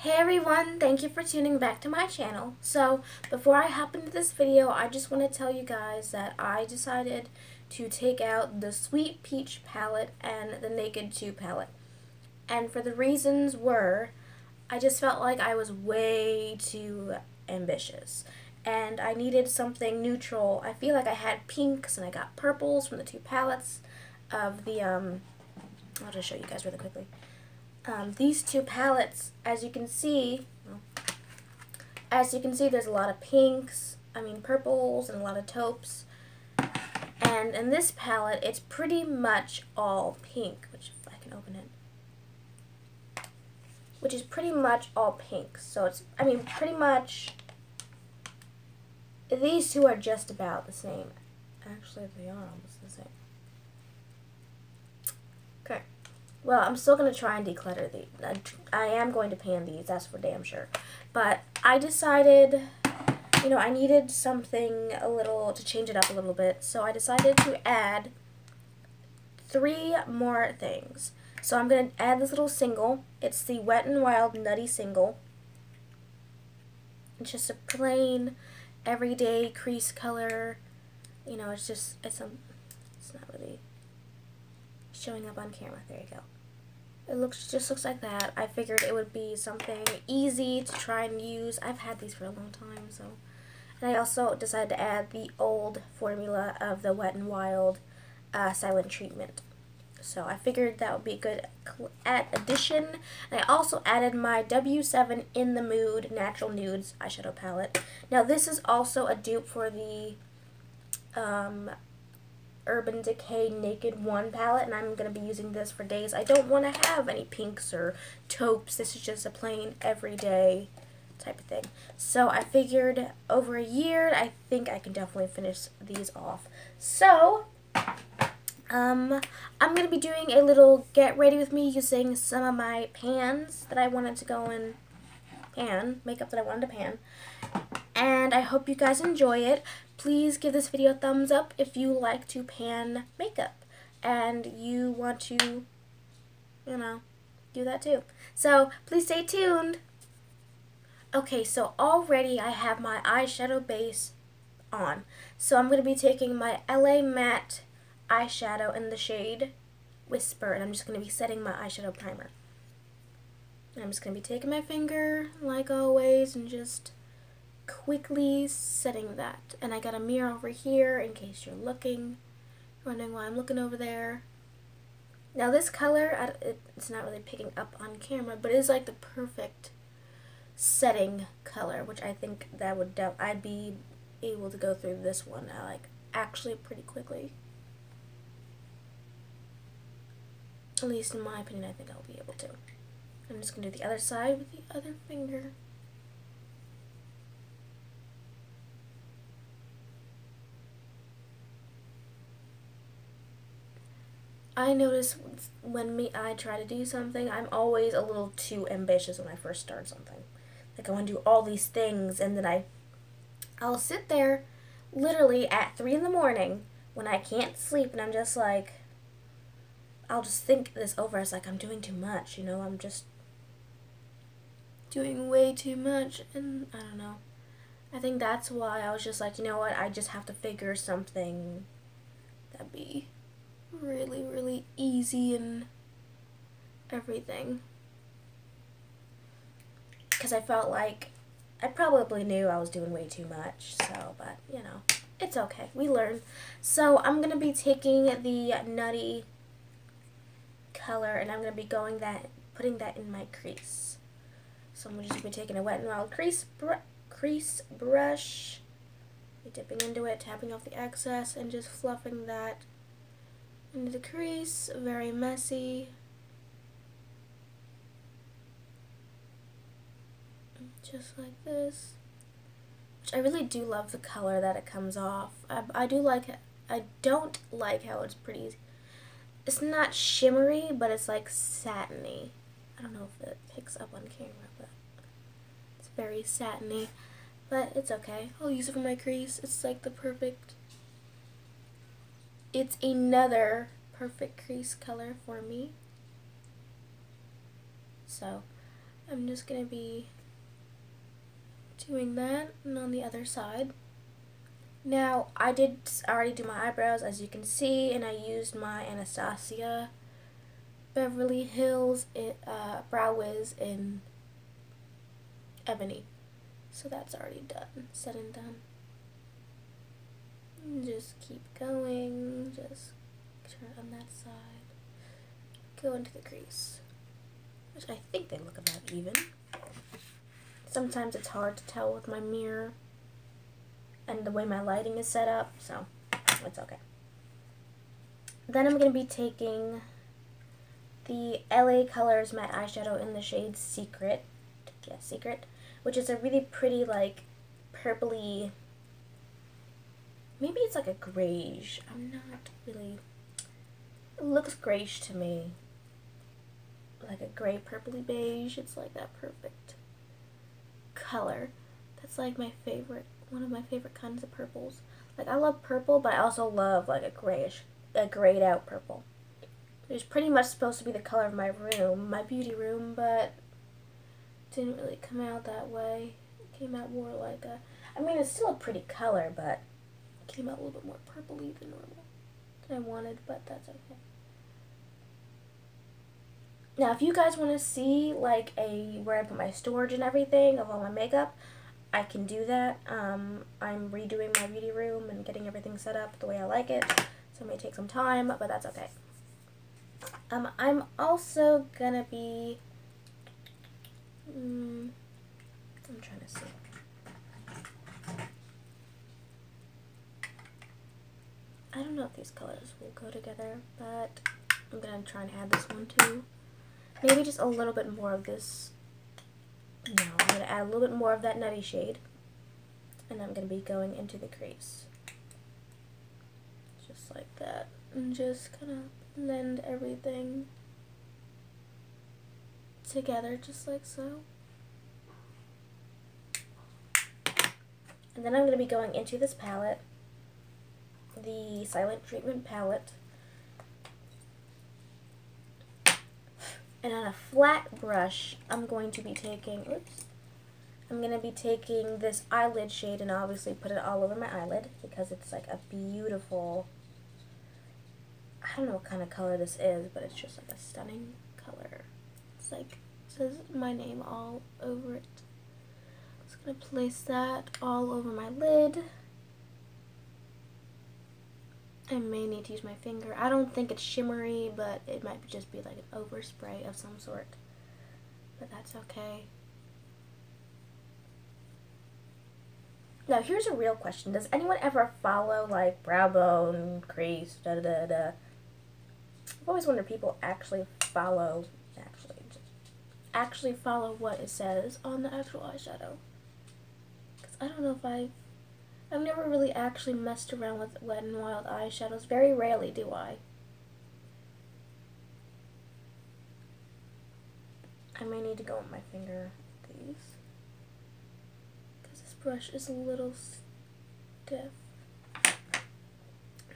Hey everyone, thank you for tuning back to my channel. So, before I hop into this video, I just want to tell you guys that I decided to take out the Sweet Peach palette and the Naked 2 palette. And for the reasons were, I just felt like I was way too ambitious. And I needed something neutral. I feel like I had pinks and I got purples from the two palettes of the, I'll just show you guys really quickly. These two palettes, as you can see, there's a lot of pinks, purples, and a lot of taupes. And in this palette, it's pretty much all pink, which if I can open it, which is pretty much all pink. So it's, pretty much, these two are just about the same. Actually, they are almost the same. Okay. Well, I'm still going to try and declutter these. I am going to pan these, that's for damn sure. But I decided, I needed something to change it up a little bit. So I decided to add 3 more things. So I'm going to add this little single. It's the Wet n Wild Nutty single. It's just a plain, everyday crease color. It's not really showing up on camera. There you go. It just looks like that. I figured it would be something easy to try and use. I've had these for a long time, so. And I also decided to add the old formula of the Wet n Wild Silent Treatment. So I figured that would be a good addition. And I also added my W7 In the Mood Natural Nudes eyeshadow palette. Now this is also a dupe for the Urban Decay Naked 1 palette, and I'm going to be using this for days. I don't want to have any pinks or taupes. This is just a plain everyday type of thing. So I figured over a year, I think I can definitely finish these off. So, I'm going to be doing a little get ready with me using some of my pans that I wanted to go in makeup that I wanted to pan. And I hope you guys enjoy it. Please give this video a thumbs up if you like to pan makeup and you want to, do that too. So please stay tuned. Okay, so already I have my eyeshadow base on. So I'm going to be taking my LA Matte eyeshadow in the shade Whisper, and I'm just going to be setting my eyeshadow primer. I'm just going to be taking my finger, like always, and just quickly setting that. And I got a mirror over here in case you're wondering why I'm looking over there. Now this color, it's not really picking up on camera, but it is like the perfect setting color, which I think that I'd be able to go through this one actually pretty quickly. At least in my opinion, I think I'll be able to. I'm just going to do the other side with the other finger. I notice when I try to do something, I'm always a little too ambitious when I first start something. Like I want to do all these things, and then I'll sit there literally at 3 in the morning when I can't sleep, and I'm just like, I'll just think this over as like I'm doing too much, I'm just doing way too much, and I don't know. I think that's why I was just like, you know what, I just have to figure something that'd be really, really easy and everything. Because I felt like I probably knew I was doing way too much, so, but, it's okay. We learn. So I'm going to be taking the Nutty color, and I'm going to be putting that in my crease. So I'm just going to be taking a Wet n Wild crease brush, dipping into it, tapping off the excess, and just fluffing that into the crease. Very messy. Just like this. Which I really do love the color that it comes off. I do like it. I don't like how it's pretty. It's not shimmery, but it's like satiny. I don't know if it picks up on camera, but it's very satiny. But it's okay. I'll use it for my crease. It's like the perfect. It's another perfect crease color for me. So I'm just going to be doing that, and on the other side. Now, I did already do my eyebrows, as you can see, and I used my Anastasia Beverly Hills Brow Wiz in Ebony. So that's already done, said and done. Just keep going, just turn it on that side, go into the crease, which I think they look about even. Sometimes it's hard to tell with my mirror and the way my lighting is set up, so it's okay. Then I'm going to be taking the LA Colors matte eyeshadow in the shade Secret, Secret, which is a really pretty, like, purpley, maybe it's like a grayish, I'm not really, it looks grayish to me, like a gray purpley beige. It's like that perfect color. That's like my favorite, one of my favorite kinds of purples. Like, I love purple, but I also love like a grayish, a grayed out purple. It was pretty much supposed to be the color of my room, my beauty room, but didn't really come out that way. It came out more like a, I mean, it's still a pretty color, but it came out a little bit more purpley than normal than I wanted, but that's okay. Now, if you guys want to see, like, where I put my storage and everything of all my makeup, I can do that. I'm redoing my beauty room and getting everything set up the way I like it, so it may take some time, but that's okay. I'm also gonna be, I'm trying to see. I don't know if these colors will go together, but I'm gonna try and add this one too. Maybe just a little bit more of this. No, I'm going to add a little bit more of that nutty shade. And I'm going to be going into the crease. Just like that. And just kind of blend everything together, just like so. And then I'm going to be going into this palette, the Silent Treatment palette. And on a flat brush, I'm going to be taking, this eyelid shade and obviously put it all over my eyelid because it's like a beautiful, I don't know what kind of color this is, but it's just like a stunning color. It's like, it says my name all over it. I'm just going to place that all over my lid. I may need to use my finger. I don't think it's shimmery, but it might just be like an overspray of some sort. But that's okay. Now, here's a real question. Does anyone ever follow, like, brow bone, crease, da-da-da-da? I've always wondered if people actually follow, actually follow what it says on the actual eyeshadow. Because I don't know if I've never really actually messed around with Wet n Wild eyeshadows. Very rarely do I. I may need to go with my finger with these, because this brush is a little stiff.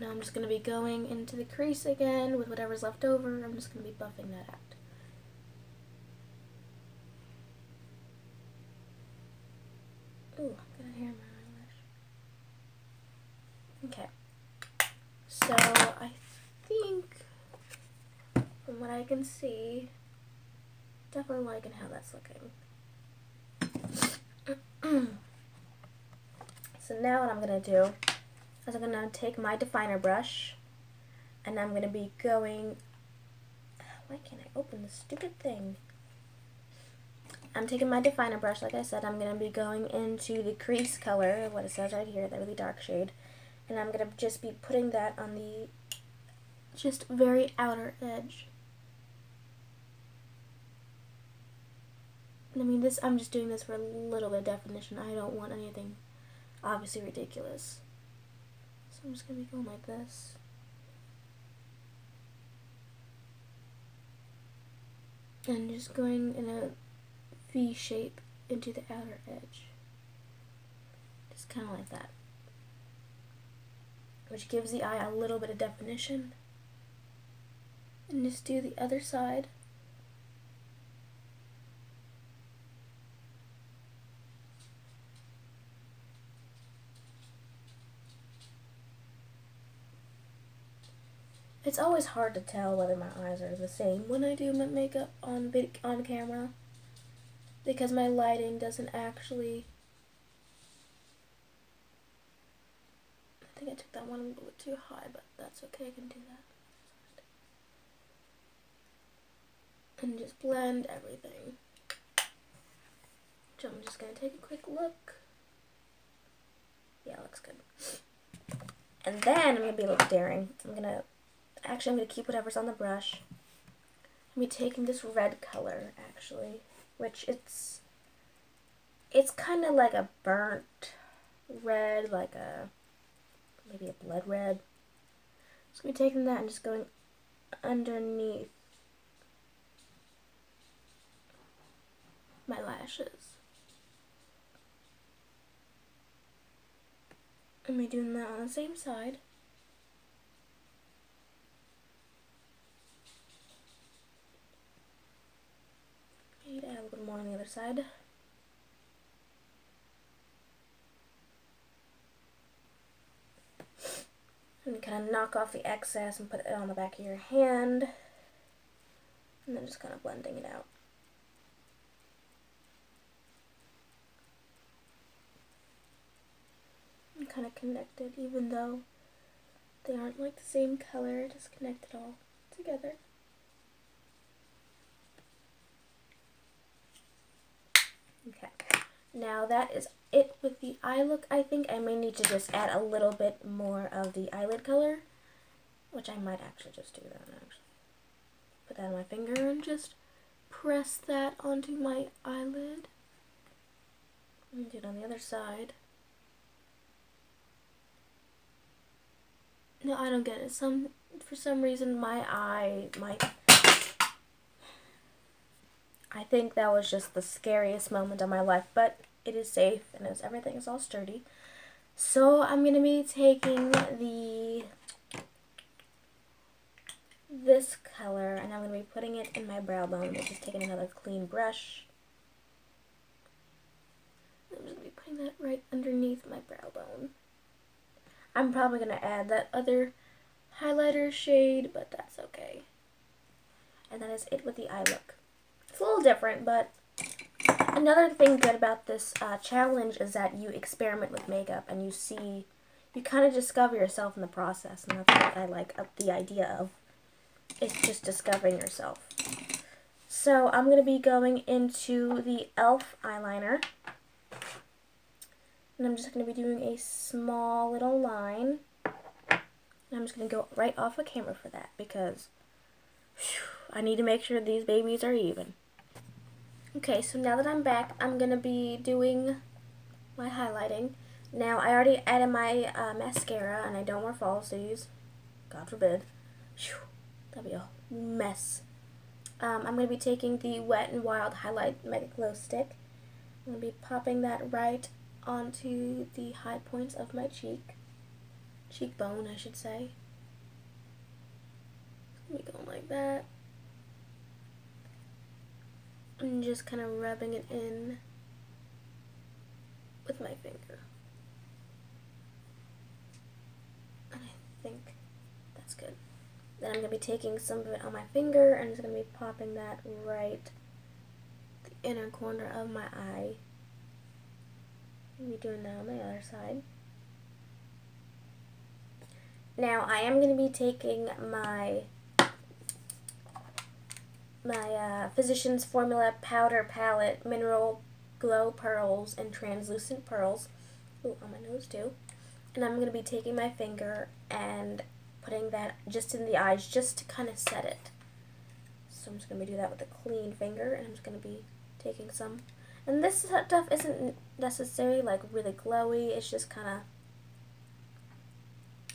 Now I'm just going to be going into the crease again with whatever's left over. I'm just going to be buffing that out. Ooh, I'm going to hair my eyelash. Okay, so I think, from what I can see, definitely liking how that's looking. So now what I'm going to do is I'm going to take my definer brush, and I'm going to be going, why can't I open this stupid thing? I'm taking my definer brush, like I said. I'm going to be going into the crease color, what it says right here, that really dark shade. And I'm going to just be putting that on the just very outer edge. I mean, I'm just doing this for a little bit of definition. I don't want anything obviously ridiculous. So I'm just going to be going like this. And just going in a V shape into the outer edge. Just kind of like that. Which gives the eye a little bit of definition. And just do the other side. It's always hard to tell whether my eyes are the same when I do my makeup on camera, because my lighting doesn't actually... I think I took that one a little bit too high, but that's okay, I can do that. And just blend everything. So I'm just going to take a quick look. Yeah, it looks good. And then I'm going to be a little daring. I'm going to keep whatever's on the brush. I'm going to be taking this red color, actually, which it's kind of like a burnt red, like maybe a blood red. So I'm going to be taking that and just going underneath my lashes. I'm going to be doing that on the same side. I need to add a little bit more on the other side. And kind of knock off the excess and put it on the back of your hand. And then just kind of blending it out. And kind of connected, even though they aren't like the same color, just connect it all together. Okay, now that is it with the eye look. I think I may need to just add a little bit more of the eyelid color, which I might actually just do that actually. Put that on my finger and just press that onto my eyelid. And do it on the other side. No, I don't get it. For some reason my eye might... I think that was just the scariest moment of my life, but it is safe and everything is all sturdy. So I'm going to be taking this color and I'm going to be putting it in my brow bone. I'm just taking another clean brush. I'm just going to be putting that right underneath my brow bone. I'm probably going to add that other highlighter shade, but that's okay. And that is it with the eye look. It's a little different, but another thing good about this challenge is that you experiment with makeup and you kind of discover yourself in the process, and that's what I like the idea of. It's just discovering yourself. So I'm going to be going into the e.l.f. eyeliner. And I'm just going to be doing a small little line. And I'm just going to go right off of camera for that because I need to make sure these babies are even. Okay, so now that I'm back, I'm going to be doing my highlighting. Now, I already added my mascara, and I don't wear falsies. God forbid. That'd be a mess. I'm going to be taking the Wet n Wild Highlight Megaglo Stick. I'm going to be popping that right onto the high points of my cheekbone, I should say. Let me go like that. And just kind of rubbing it in with my finger. And I think that's good. Then I'm going to be taking some of it on my finger and just going to be popping that right the inner corner of my eye. I'll be doing that on the other side. Now I am going to be taking my Physicians Formula Powder Palette Mineral Glow Pearls and Translucent Pearls. Ooh, on my nose too. And I'm going to be taking my finger and putting that just in the eyes just to kind of set it. So I'm just going to do that with a clean finger, and I'm just going to be taking some. And this stuff isn't necessarily like really glowy, it's just kind of,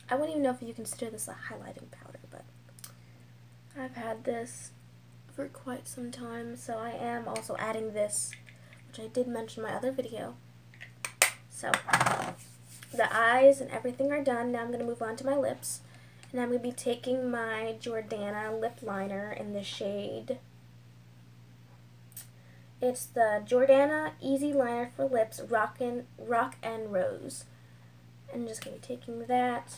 I wouldn't even know if you consider this a highlighting powder, but I've had this for quite some time, so I am also adding this, which I did mention in my other video. So, the eyes and everything are done. Now I'm going to move on to my lips, and I'm going to be taking my Jordana lip liner in the shade, it's the Jordana Easy Liner for Lips Rock and Rose. I'm just going to be taking that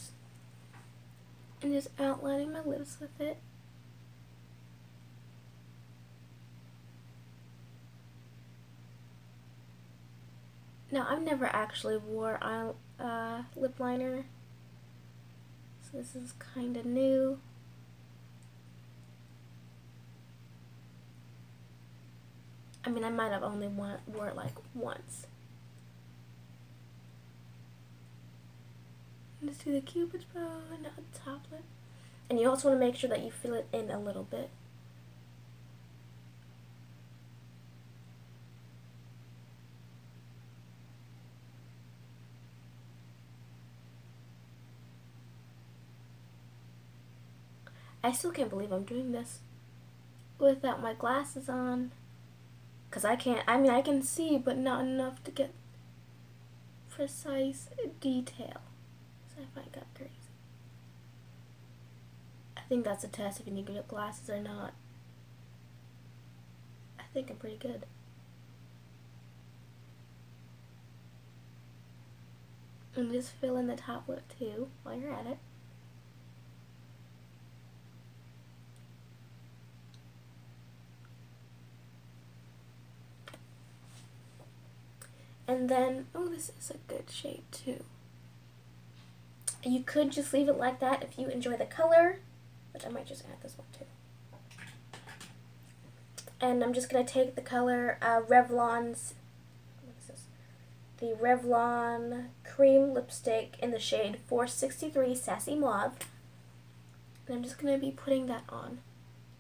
and just outlining my lips with it. Now, I've never actually wore lip liner, so this is kind of new. I mean, I might have only wore it like once. Just do the cupid's bow and the top lip. And you also want to make sure that you fill it in a little bit. I still can't believe I'm doing this without my glasses on. Because I can't, I mean, I can see, but not enough to get precise detail. So I find that crazy. I think that's a test if you need good glasses or not. I think I'm pretty good. And just fill in the top lip too while you're at it. And then, oh, this is a good shade too. You could just leave it like that if you enjoy the color, which I might just add this one too. And I'm just going to take the color Revlon's, what is this? The Revlon Cream Lipstick in the shade 463 Sassy Mauve. And I'm just going to be putting that on,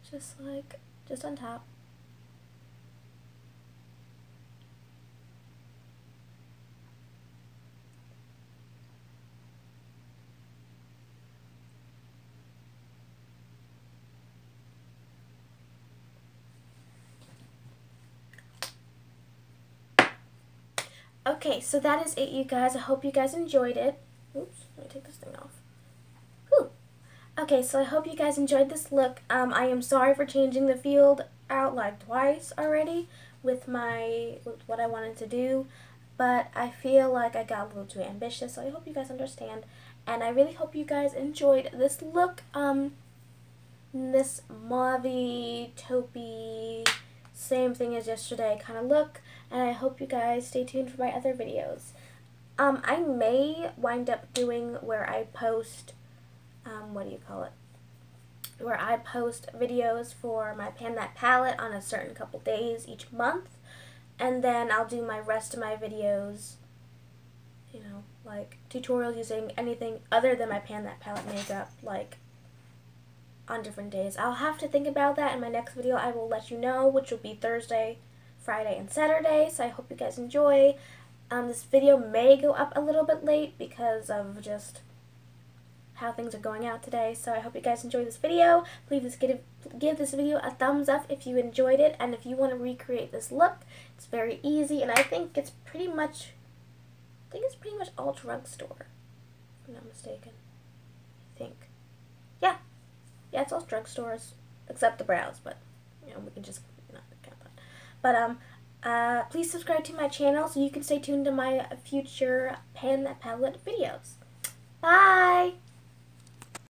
just on top. Okay, so that is it, you guys. I hope you guys enjoyed it. Oops, let me take this thing off. Whew. Okay, so I hope you guys enjoyed this look. I am sorry for changing the field out like twice already with what I wanted to do, but I feel like I got a little too ambitious, so I hope you guys understand. And I really hope you guys enjoyed this look. This mauve, taupey, same thing as yesterday kind of look. And I hope you guys stay tuned for my other videos. I may wind up doing where I post, where I post videos for my Pan That palette on a certain couple days each month. And then I'll do my rest of my videos, you know, like tutorials using anything other than my Pan That palette makeup, like on different days. I'll have to think about that in my next video. I will let you know, which will be Thursday, Friday, and Saturday, so I hope you guys enjoy. This video may go up a little bit late because of just how things are going out today, so I hope you guys enjoy this video. Please give this video a thumbs up if you enjoyed it, and if you want to recreate this look, it's very easy, and I think it's pretty much, all drugstore, if I'm not mistaken. I think. Yeah, it's all drugstores, except the brows, but, you know, we can just not count that. But, please subscribe to my channel so you can stay tuned to my future Pan That palette videos. Bye!